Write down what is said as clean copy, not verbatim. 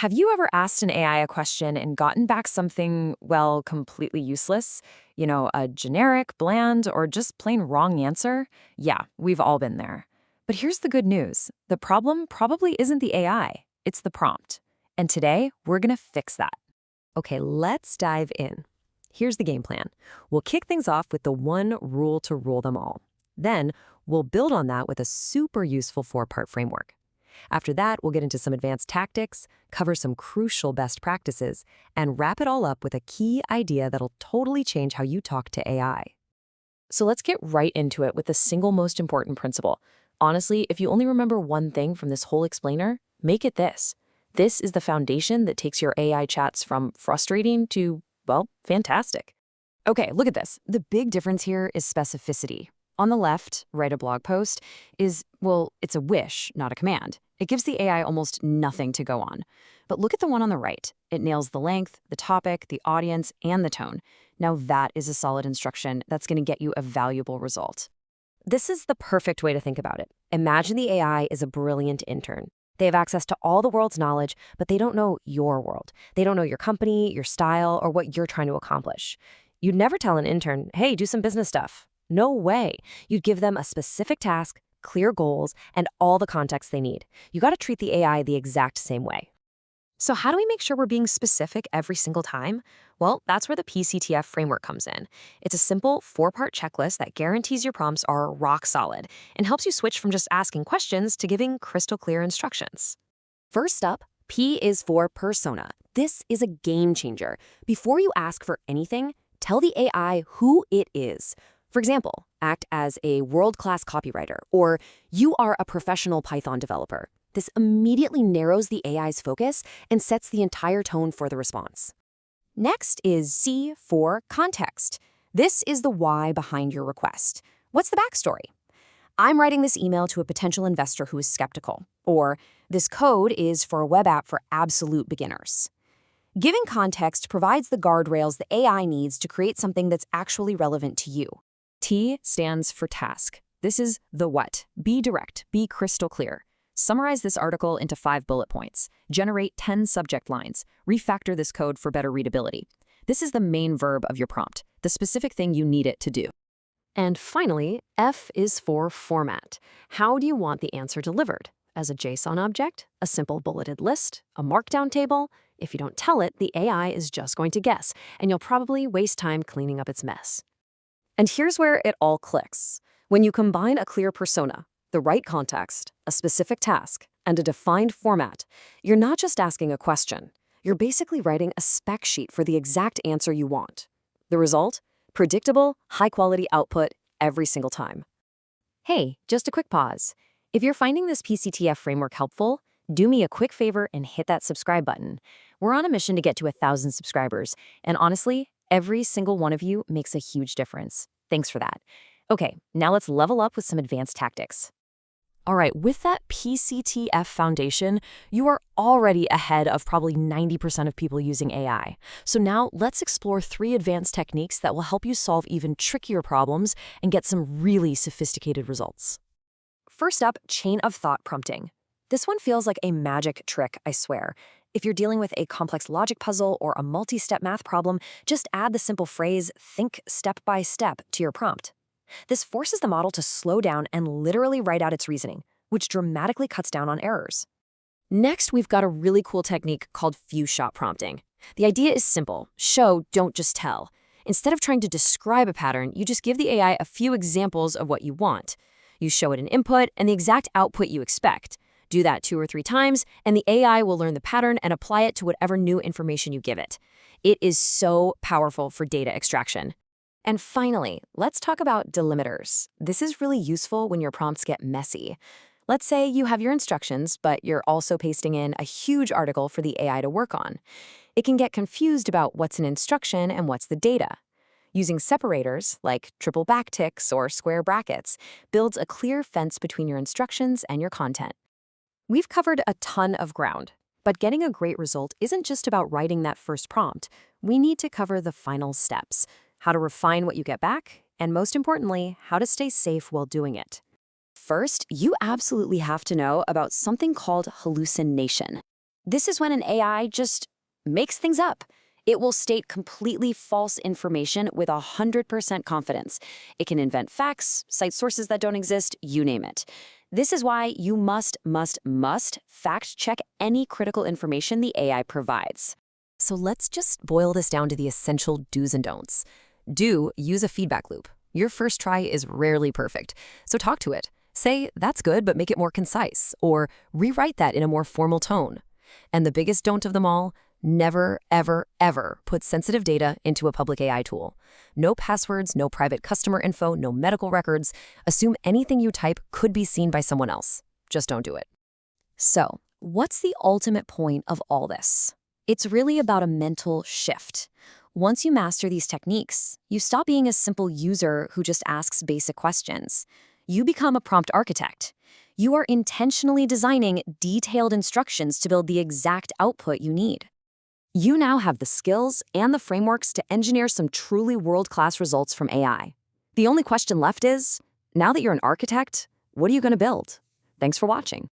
Have you ever asked an AI a question and gotten back something, well, completely useless? A generic, bland, or just plain wrong answer? Yeah, we've all been there. But here's the good news. The problem probably isn't the AI, it's the prompt. And today, we're gonna fix that. Okay, let's dive in. Here's the game plan. We'll kick things off with the one rule to rule them all. Then, we'll build on that with a super useful four-part framework. After that, we'll get into some advanced tactics, cover some crucial best practices, and wrap it all up with a key idea that'll totally change how you talk to AI. So let's get right into it with the single most important principle. Honestly, if you only remember one thing from this whole explainer, make it this. This is the foundation that takes your AI chats from frustrating to, well, fantastic. Okay, look at this. The big difference here is specificity. On the left, write a blog post is, well, it's a wish, not a command. It gives the AI almost nothing to go on. But look at the one on the right. It nails the length, the topic, the audience, and the tone. Now that is a solid instruction that's going to get you a valuable result. This is the perfect way to think about it. Imagine the AI is a brilliant intern. They have access to all the world's knowledge, but they don't know your world. They don't know your company, your style, or what you're trying to accomplish. You'd never tell an intern, hey, do some business stuff. No way. You'd give them a specific task, clear goals, and all the context they need. You got to treat the AI the exact same way. So how do we make sure we're being specific every single time? Well, that's where the P.C.T.F framework comes in. It's a simple four-part checklist that guarantees your prompts are rock solid and helps you switch from just asking questions to giving crystal clear instructions. First up, P is for persona. This is a game changer. Before you ask for anything, tell the AI who it is. For example, act as a world-class copywriter, or you are a professional Python developer. This immediately narrows the AI's focus and sets the entire tone for the response. Next is C for context. This is the why behind your request. What's the backstory? I'm writing this email to a potential investor who is skeptical, or this code is for a web app for absolute beginners. Giving context provides the guardrails the AI needs to create something that's actually relevant to you. T stands for task. This is the what. Be direct, be crystal clear. Summarize this article into 5 bullet points. Generate 10 subject lines. Refactor this code for better readability. This is the main verb of your prompt, the specific thing you need it to do. And finally, F is for format. How do you want the answer delivered? As a JSON object, a simple bulleted list, a markdown table? If you don't tell it, the AI is just going to guess, and you'll probably waste time cleaning up its mess. And here's where it all clicks. When you combine a clear persona, the right context, a specific task, and a defined format, you're not just asking a question. You're basically writing a spec sheet for the exact answer you want. The result? Predictable, high-quality output every single time. Hey, just a quick pause. If you're finding this P.C.T.F framework helpful, do me a quick favor and hit that subscribe button. We're on a mission to get to 1,000 subscribers, and honestly, every single one of you makes a huge difference. Thanks for that. Okay, now let's level up with some advanced tactics. All right, with that P.C.T.F foundation, you are already ahead of probably 90% of people using AI. So now let's explore 3 advanced techniques that will help you solve even trickier problems and get some really sophisticated results. First up, chain of thought prompting. This one feels like a magic trick, I swear. If you're dealing with a complex logic puzzle or a multi-step math problem, just add the simple phrase, think step by step, to your prompt. This forces the model to slow down and literally write out its reasoning, which dramatically cuts down on errors. Next, we've got a really cool technique called few-shot prompting. The idea is simple. Show, don't just tell. Instead of trying to describe a pattern, you just give the AI a few examples of what you want. You show it an input and the exact output you expect. Do that 2 or 3 times, and the AI will learn the pattern and apply it to whatever new information you give it. It is so powerful for data extraction. And finally, let's talk about delimiters. This is really useful when your prompts get messy. Let's say you have your instructions, but you're also pasting in a huge article for the AI to work on. It can get confused about what's an instruction and what's the data. Using separators, like triple backticks or square brackets, builds a clear fence between your instructions and your content. We've covered a ton of ground, but getting a great result isn't just about writing that first prompt. We need to cover the final steps. How to refine what you get back, and most importantly, how to stay safe while doing it. First, you absolutely have to know about something called hallucination. This is when an AI just makes things up. It will state completely false information with 100% confidence. It can invent facts, cite sources that don't exist, you name it. This is why you must fact-check any critical information the AI provides. So let's just boil this down to the essential do's and don'ts. Do use a feedback loop. Your first try is rarely perfect, so talk to it. Say, that's good, but make it more concise, or rewrite that in a more formal tone. And the biggest don't of them all, never, ever, ever put sensitive data into a public AI tool. No passwords, no private customer info, no medical records. Assume anything you type could be seen by someone else. Just don't do it. So, what's the ultimate point of all this? It's really about a mental shift. Once you master these techniques, you stop being a simple user who just asks basic questions. You become a prompt architect. You are intentionally designing detailed instructions to build the exact output you need. You now have the skills and the frameworks to engineer some truly world-class results from AI. The only question left is, now that you're an architect, what are you going to build? Thanks for watching.